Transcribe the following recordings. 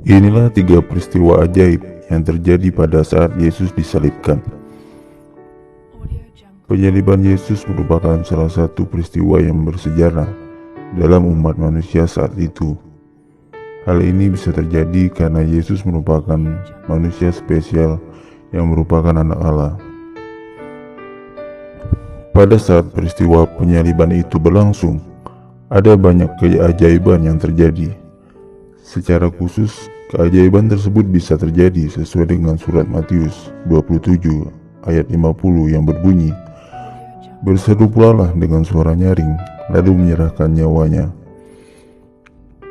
Inilah tiga peristiwa ajaib yang terjadi pada saat Yesus disalibkan. Penyaliban Yesus merupakan salah satu peristiwa yang bersejarah dalam umat manusia saat itu. Hal ini bisa terjadi karena Yesus merupakan manusia spesial yang merupakan anak Allah. Pada saat peristiwa penyaliban itu berlangsung, ada banyak keajaiban yang terjadi. Secara khusus, keajaiban tersebut bisa terjadi sesuai dengan surat Matius 27 ayat 50 yang berbunyi, "Berseru-pulalah dengan suara nyaring, lalu menyerahkan nyawanya."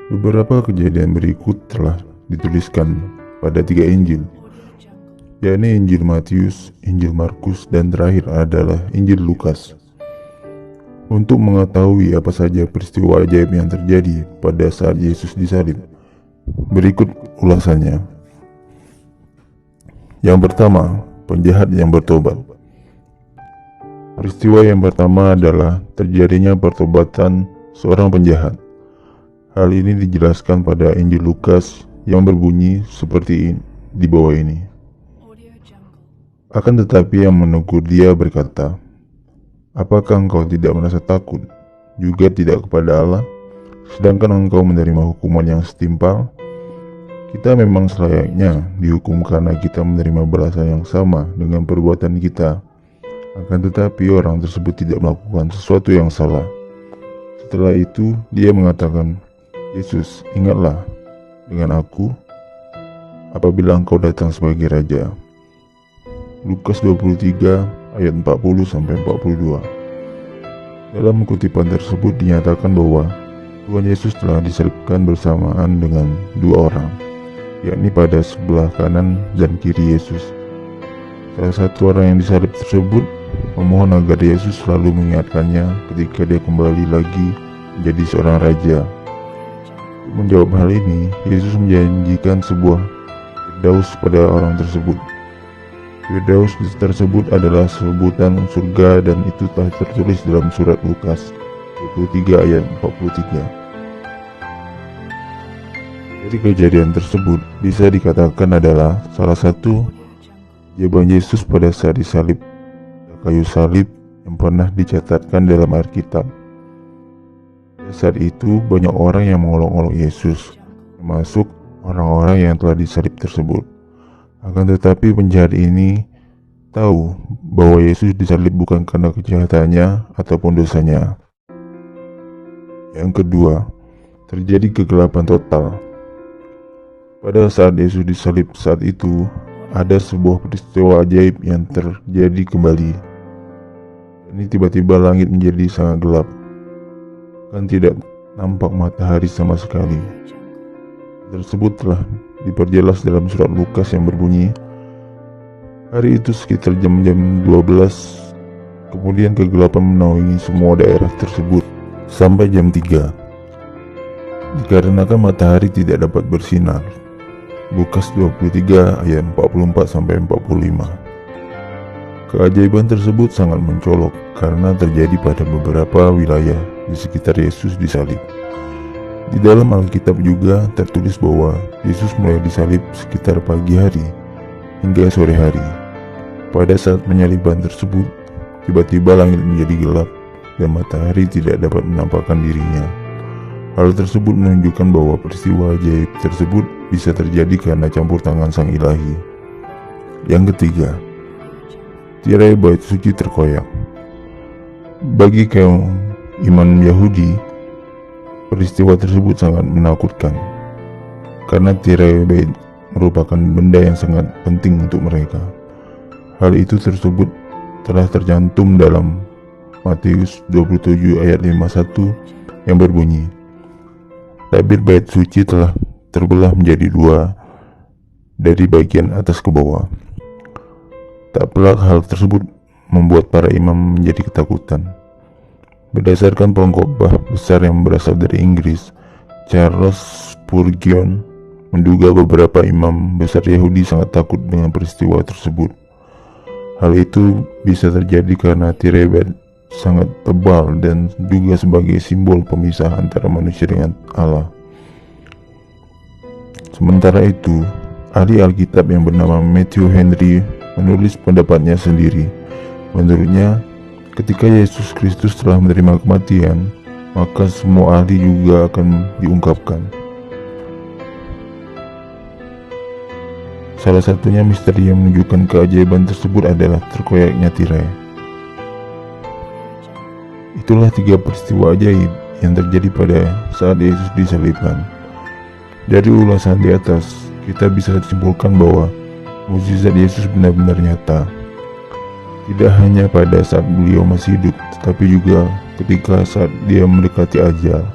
Beberapa kejadian berikut telah dituliskan pada 3 Injil, yakni Injil Matius, Injil Markus, dan terakhir adalah Injil Lukas. Untuk mengetahui apa saja peristiwa ajaib yang terjadi pada saat Yesus disalib, berikut ulasannya. Yang pertama, penjahat yang bertobat. Peristiwa yang pertama adalah terjadinya pertobatan seorang penjahat. Hal ini dijelaskan pada Injil Lukas yang berbunyi seperti di bawah ini. Akan tetapi yang menegur dia berkata, "Apakah engkau tidak merasa takut, juga tidak kepada Allah, sedangkan engkau menerima hukuman yang setimpal? Kita memang selayaknya dihukum karena kita menerima balasan yang sama dengan perbuatan kita. Akan tetapi orang tersebut tidak melakukan sesuatu yang salah." Setelah itu dia mengatakan, "Yesus, ingatlah dengan aku apabila engkau datang sebagai Raja." Lukas 23 ayat 40-42. Dalam kutipan tersebut dinyatakan bahwa Tuhan Yesus telah disalibkan bersamaan dengan 2 orang, yakni pada sebelah kanan dan kiri Yesus. Salah satu orang yang disalib tersebut memohon agar Yesus selalu mengingatkannya ketika dia kembali lagi menjadi seorang raja. Untuk menjawab hal ini, Yesus menjanjikan sebuah firdaus pada orang tersebut. Firdaus tersebut adalah sebutan surga dan itu telah tertulis dalam surat Lukas 23 ayat 43. Dari kejadian tersebut bisa dikatakan adalah salah satu jawaban Yesus pada saat disalib, kayu salib yang pernah dicatatkan dalam Alkitab. Pada saat itu banyak orang yang mengolok-olok Yesus, termasuk orang-orang yang telah disalib tersebut. Akan tetapi penjahat ini tahu bahwa Yesus disalib bukan karena kejahatannya ataupun dosanya. Yang kedua, terjadi kegelapan total. Pada saat Yesus disalib saat itu, ada sebuah peristiwa ajaib yang terjadi kembali. Ini tiba-tiba langit menjadi sangat gelap, kan tidak nampak matahari sama sekali. Tersebut telah diperjelas dalam surat Lukas yang berbunyi, hari itu sekitar jam-jam 12, kemudian kegelapan menaungi semua daerah tersebut sampai jam 3, dikarenakan matahari tidak dapat bersinar. Lukas 23 ayat 44-45. Keajaiban tersebut sangat mencolok karena terjadi pada beberapa wilayah di sekitar Yesus disalib. Di dalam Alkitab juga tertulis bahwa Yesus mulai disalib sekitar pagi hari hingga sore hari. Pada saat penyaliban tersebut, tiba-tiba langit menjadi gelap dan matahari tidak dapat menampakkan dirinya. Hal tersebut menunjukkan bahwa peristiwa ajaib tersebut bisa terjadi karena campur tangan Sang Ilahi. Yang ketiga, tirai bait suci terkoyak. Bagi kaum iman Yahudi, peristiwa tersebut sangat menakutkan karena tirai bait merupakan benda yang sangat penting untuk mereka. Hal itu tersebut telah tercantum dalam Matius 27 ayat 51 yang berbunyi, "Tabir bait suci telah terbelah menjadi 2 dari bagian atas ke bawah." Tak pelak hal tersebut membuat para imam menjadi ketakutan. Berdasarkan pengkhotbah besar yang berasal dari Inggris, Charles Spurgeon menduga beberapa imam besar Yahudi sangat takut dengan peristiwa tersebut. Hal itu bisa terjadi karena tirai bait sangat tebal dan juga sebagai simbol pemisah antara manusia dengan Allah. Sementara itu, ahli Alkitab yang bernama Matthew Henry menulis pendapatnya sendiri. Menurutnya, ketika Yesus Kristus telah menerima kematian, maka semua ahli juga akan diungkapkan. Salah satunya misteri yang menunjukkan keajaiban tersebut adalah terkoyaknya tirai. Itulah 3 peristiwa ajaib yang terjadi pada saat Yesus disalibkan. Dari ulasan di atas, kita bisa simpulkan bahwa mukjizat Yesus benar-benar nyata. Tidak hanya pada saat beliau masih hidup, tetapi juga ketika saat dia mendekati ajal.